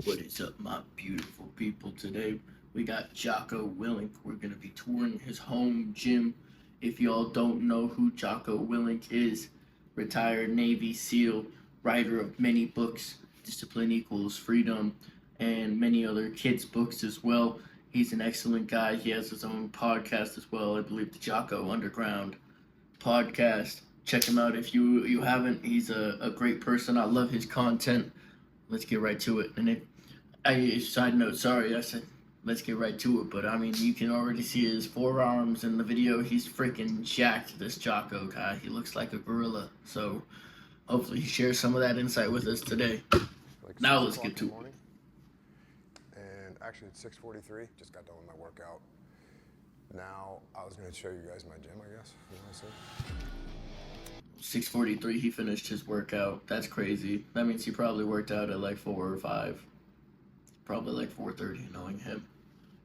What is up, my beautiful people? Today we got Jocko Willink. We're going to be touring his home gym. If y'all don't know who Jocko Willink is, retired Navy SEAL, writer of many books, Discipline Equals Freedom, and many other kids' books as well. He's an excellent guy. He has his own podcast as well. I believe the Jocko Underground podcast. Check him out if you haven't. He's a great person. I love his content. Let's get right to it. And side note, sorry, I said let's get right to it, but I mean, you can already see his forearms in the video. He's freaking jacked, this Jocko guy. He looks like a gorilla. So hopefully he shares some of that insight with us today. Like Now let's get to it. And actually it's 6:43, just got done with my workout. Now I was going to show you guys my gym, I guess. You know what I said? 6:43, he finished his workout. That's crazy. That means he probably worked out at like 4 or 5. Probably like 4:30, knowing him.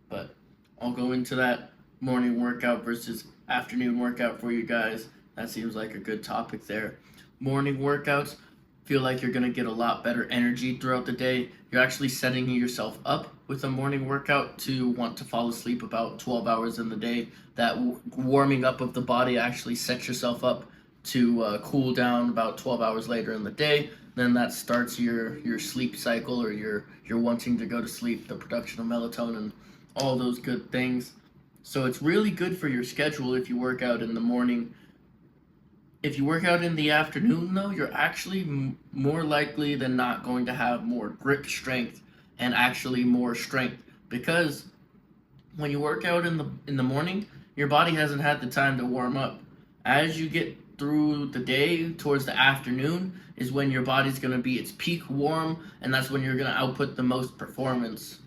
But I'll go into that morning workout versus afternoon workout for you guys. That seems like a good topic there. Morning workouts, feel like you're going to get a lot better energy throughout the day. You're actually setting yourself up with a morning workout to want to fall asleep about 12 hours in the day. That warming up of the body actually sets yourself up to cool down about 12 hours later in the day. Then that starts your sleep cycle, or you're wanting to go to sleep, the production of melatonin, all those good things. So it's really good for your schedule if you work out in the morning. If you work out in the afternoon, though, you're actually more likely than not going to have more grip strength and actually more strength, because when you work out in the morning, your body hasn't had the time to warm up. As you get through the day towards the afternoon is when your body's going to be its peak warm, and that's when you're going to output the most performance.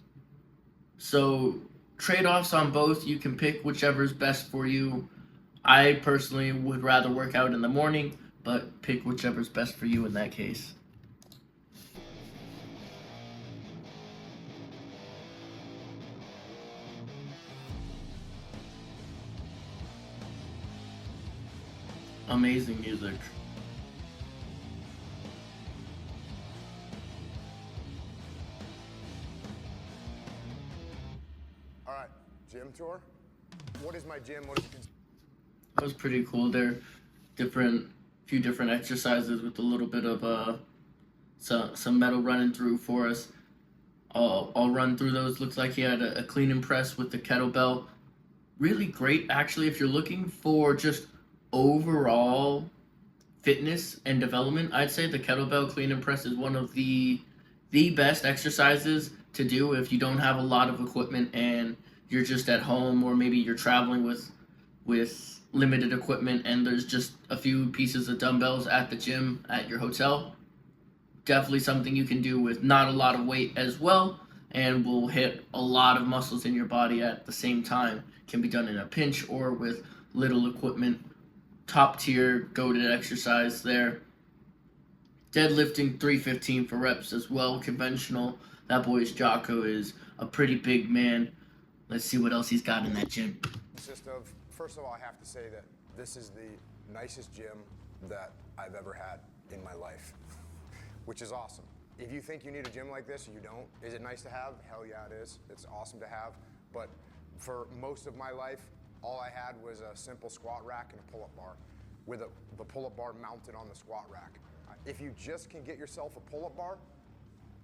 So trade-offs on both. You can pick whichever's best for you. I personally would rather work out in the morning, but pick whichever's best for you in that case. Amazing music. All right, gym tour. What is my gym? What is it? That was pretty cool. There, few different exercises with a little bit of some metal running through for us. I'll run through those. Looks like he had a clean and press with the kettlebell. Really great, actually, if you're looking for just overall fitness and development. I'd say the kettlebell clean and press is one of the best exercises to do if you don't have a lot of equipment and you're just at home, or maybe you're traveling with limited equipment and there's just a few pieces of dumbbells at the gym at your hotel. Definitely something you can do with not a lot of weight as well, and will hit a lot of muscles in your body at the same time. Can be done in a pinch or with little equipment. Top tier, goated exercise there. Deadlifting 315 for reps as well, conventional. That boy's Jocko is a pretty big man. Let's see what else he's got in that gym. First of all, I have to say that this is the nicest gym that I've ever had in my life, which is awesome. If you think you need a gym like this, you don't. Is it nice to have? Hell yeah, it is. It's awesome to have. But for most of my life, all I had was a simple squat rack and a pull-up bar, with the pull-up bar mounted on the squat rack. If you just can get yourself a pull-up bar,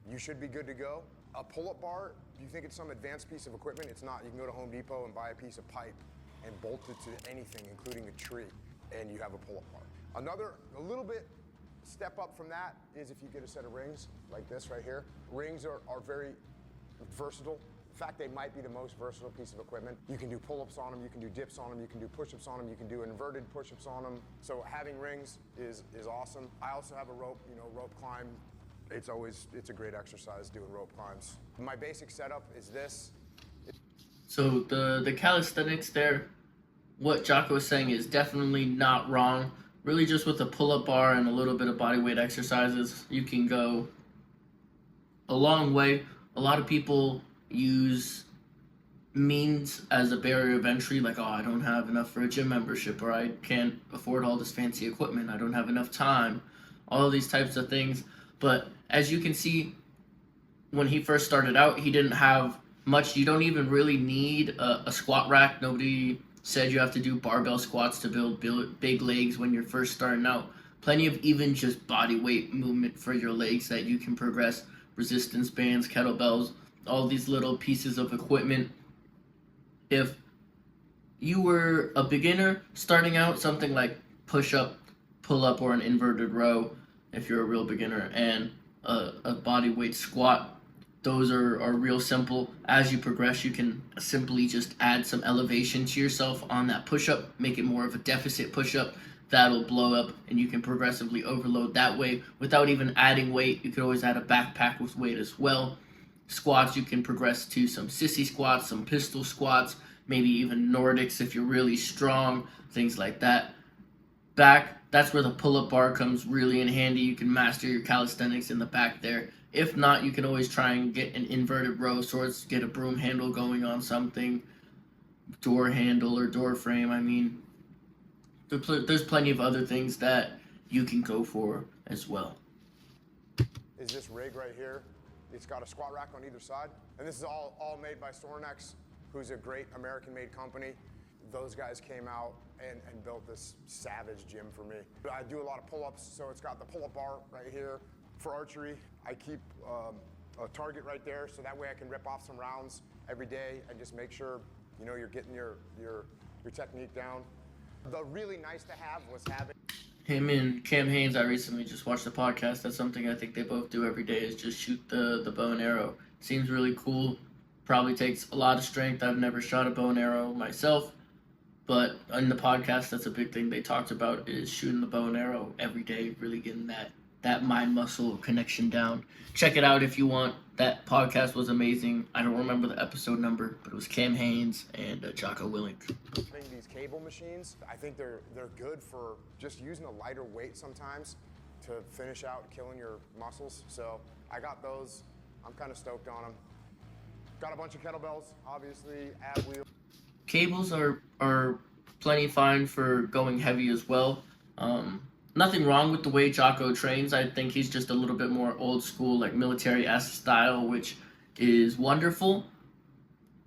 you should be good to go. A pull-up bar, you think it's some advanced piece of equipment? It's not. You can go to Home Depot and buy a piece of pipe and bolt it to anything, including a tree, and you have a pull-up bar. A little bit step up from that is if you get a set of rings like this right here. Rings are very versatile. In fact, they might be the most versatile piece of equipment. You can do pull-ups on them, you can do dips on them, you can do push-ups on them, you can do inverted push-ups on them. So having rings is awesome. I also have a rope climb. It's a great exercise doing rope climbs. My basic setup is this. So the calisthenics there, what Jocko is saying is definitely not wrong. Really, just with a pull-up bar and a little bit of body weight exercises, you can go a long way. A lot of people use means as a barrier of entry, like, oh, I don't have enough for a gym membership, or I can't afford all this fancy equipment, I don't have enough time, all of these types of things. But as you can see, when he first started out, he didn't have much. You don't even really need a squat rack. Nobody said you have to do barbell squats to build big legs when you're first starting out. Plenty of even just body weight movement for your legs that you can progress. Resistance bands, kettlebells, all these little pieces of equipment. If you were a beginner starting out, something like push up, pull up, or an inverted row, if you're a real beginner, and a body weight squat, those are real simple. As you progress, you can simply just add some elevation to yourself on that push up, make it more of a deficit push up. That'll blow up, and you can progressively overload that way without even adding weight. You could always add a backpack with weight as well. Squats, you can progress to some sissy squats, some pistol squats, maybe even Nordics if you're really strong, things like that. Back, that's where the pull-up bar comes really in handy. You can master your calisthenics in the back there. If not, you can always try and get an inverted row sorts, get a broom handle going on something, door handle or door frame. I mean, there's plenty of other things that you can go for as well. Is this rig right here. It's got a squat rack on either side. And this is all made by Sornex, who's a great American-made company. Those guys came out and built this savage gym for me. I do a lot of pull-ups, so it's got the pull-up bar right here. For archery, I keep a target right there, so that way I can rip off some rounds every day and just make sure, you know, you're getting your technique down. The really nice to have was having Him and Cam Hanes, I recently just watched the podcast. That's something I think they both do every day is just shoot the bow and arrow. Seems really cool. Probably takes a lot of strength. I've never shot a bow and arrow myself, but in the podcast, that's a big thing they talked about is shooting the bow and arrow every day, really getting that mind muscle connection down. Check it out if you want. That podcast was amazing. I don't remember the episode number, but it was Cam Hanes and Jocko Willink. these cable machines. I think they're good for just using a lighter weight sometimes to finish out killing your muscles. So I got those. I'm kind of stoked on them. Got a bunch of kettlebells, obviously, ab wheel. Cables are plenty fine for going heavy as well. Nothing wrong with the way Jocko trains. I think he's just a little bit more old school, like military-esque style, which is wonderful.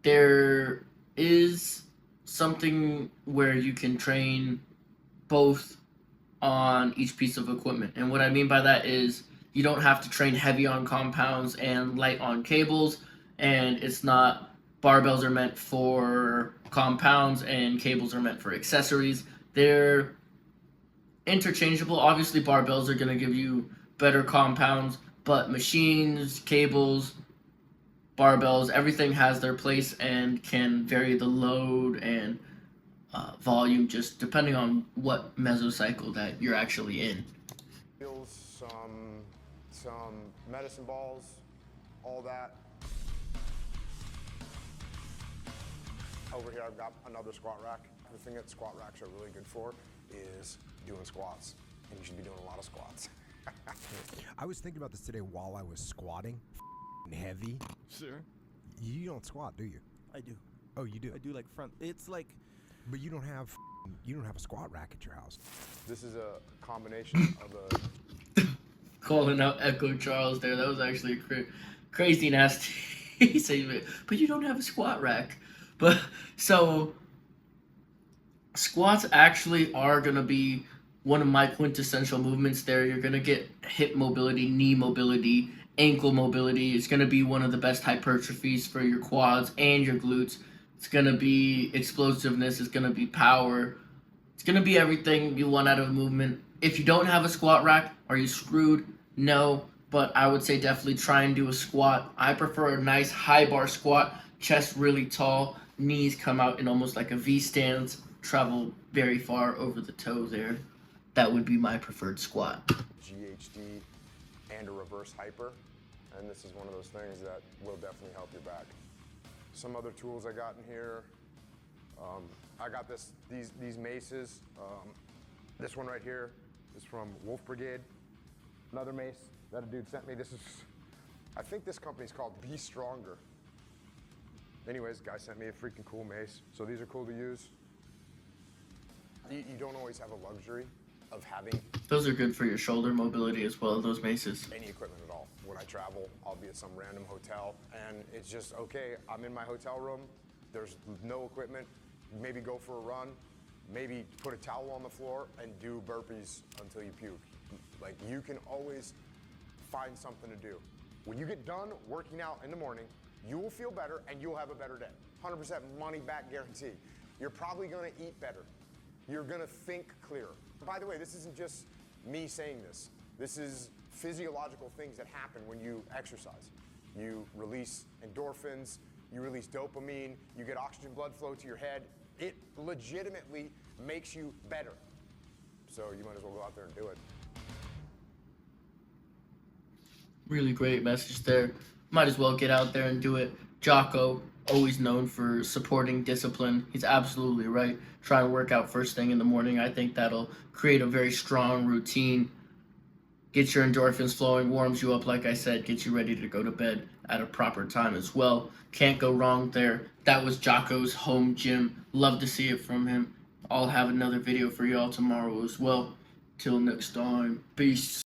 There is something where you can train both on each piece of equipment. And what I mean by that is you don't have to train heavy on compounds and light on cables, and it's not barbells are meant for compounds and cables are meant for accessories. They're interchangeable. Obviously, barbells are going to give you better compounds, but machines, cables, barbells, everything has their place and can vary the load and volume just depending on what mesocycle that you're actually in. Some medicine balls, all that. Over here I've got another squat rack. The thing that squat racks are really good for is doing squats, and you should be doing a lot of squats. I was thinking about this today while I was squatting. Heavy. Sure. You don't squat, do you? I do. Oh, you do. I do like front. It's like. But you don't have a squat rack at your house. This is a combination of a. Calling out Echo Charles there. That was actually crazy nasty statement. But you don't have a squat rack. But so squats actually are gonna be one of my quintessential movements there. You're gonna get hip mobility, knee mobility, ankle mobility. It's gonna be one of the best hypertrophies for your quads and your glutes. It's gonna be explosiveness. It's gonna be power. It's gonna be everything you want out of a movement. If you don't have a squat rack, are you screwed? No, but I would say definitely try and do a squat. I prefer a nice high bar squat, chest really tall, knees come out in almost like a V stance, travel very far over the toe there. That would be my preferred squat. GHD and a reverse hyper, and this is one of those things that will definitely help your back. Some other tools I got in here. I got these maces. This one right here is from Wolf Brigade. Another mace that a dude sent me. I think this company's called Be Stronger. Anyways, guy sent me a freaking cool mace. So these are cool to use. You don't always have a luxury of having Those are good for your shoulder mobility as well, those maces. any equipment at all. When I travel, I'll be at some random hotel, and it's just, okay, I'm in my hotel room, there's no equipment, maybe go for a run, maybe put a towel on the floor and do burpees until you puke. Like, you can always find something to do. When you get done working out in the morning, you will feel better and you'll have a better day. 100% money back guarantee. You're probably gonna eat better. You're gonna think clearer. By the way, this isn't just me saying this. This is physiological things that happen when you exercise. You release endorphins, you release dopamine, you get oxygen blood flow to your head. It legitimately makes you better. So you might as well go out there and do it. Really great message there. Might as well get out there and do it. Jocko, always known for supporting discipline. He's absolutely right. Try and work out first thing in the morning. I think that'll create a very strong routine. Get your endorphins flowing, warms you up, like I said, gets you ready to go to bed at a proper time as well. Can't go wrong there. That was Jocko's home gym. Love to see it from him. I'll have another video for y'all tomorrow as well. Till next time, peace.